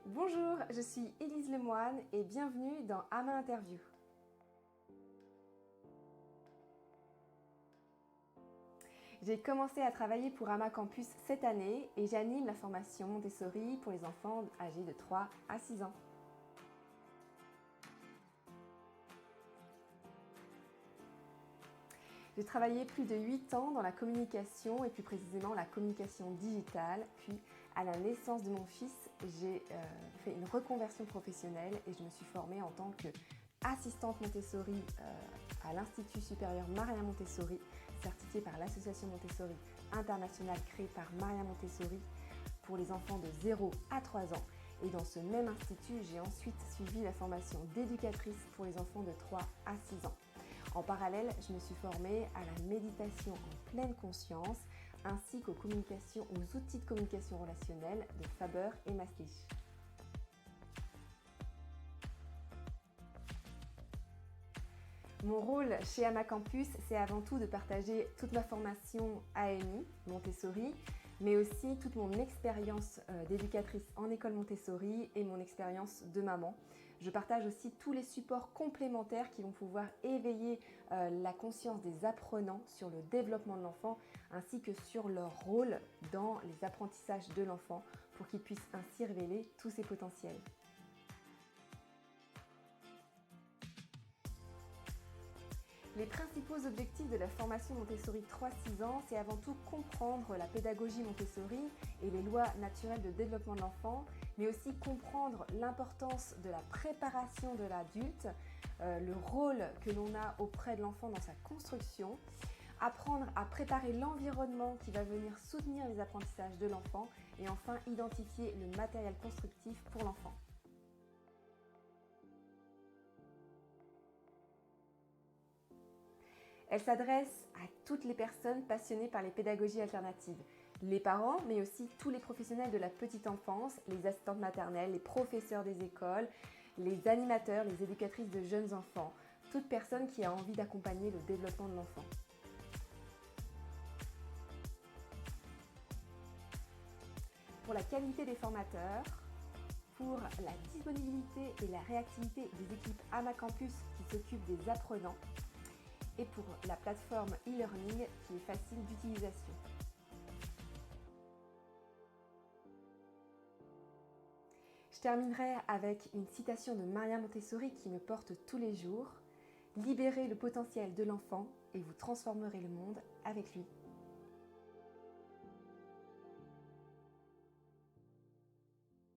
Bonjour, je suis Élise Lemoine et bienvenue dans Ama Interview. J'ai commencé à travailler pour Ama Campus cette année et j'anime la formation Montessori pour les enfants âgés de 3 à 6 ans. J'ai travaillé plus de 8 ans dans la communication et plus précisément la communication digitale. Puis à la naissance de mon fils, j'ai fait une reconversion professionnelle et je me suis formée en tant qu'assistante Montessori à l'Institut supérieur Maria Montessori, certifiée par l'Association Montessori internationale créée par Maria Montessori pour les enfants de 0 à 3 ans. Et dans ce même institut, j'ai ensuite suivi la formation d'éducatrice pour les enfants de 3 à 6 ans. En parallèle, je me suis formée à la méditation en pleine conscience ainsi aux outils de communication relationnelle de Faber et Maslich. Mon rôle chez Ama Campus, c'est avant tout de partager toute ma formation AMI, Montessori, mais aussi toute mon expérience d'éducatrice en école Montessori et mon expérience de maman. Je partage aussi tous les supports complémentaires qui vont pouvoir éveiller la conscience des apprenants sur le développement de l'enfant ainsi que sur leur rôle dans les apprentissages de l'enfant pour qu'ils puissent ainsi révéler tous ses potentiels. Les principaux objectifs de la formation Montessori 3-6 ans, c'est avant tout comprendre la pédagogie Montessori et les lois naturelles de développement de l'enfant, mais aussi comprendre l'importance de la préparation de l'adulte, le rôle que l'on a auprès de l'enfant dans sa construction, apprendre à préparer l'environnement qui va venir soutenir les apprentissages de l'enfant et enfin identifier le matériel constructif pour l'enfant. Elle s'adresse à toutes les personnes passionnées par les pédagogies alternatives, les parents, mais aussi tous les professionnels de la petite enfance, les assistantes maternelles, les professeurs des écoles, les animateurs, les éducatrices de jeunes enfants, toute personne qui a envie d'accompagner le développement de l'enfant. Pour la qualité des formateurs, pour la disponibilité et la réactivité des équipes Ama Campus qui s'occupent des apprenants, et pour la plateforme e-learning qui est facile d'utilisation. Je terminerai avec une citation de Maria Montessori qui me porte tous les jours. Libérez le potentiel de l'enfant et vous transformerez le monde avec lui.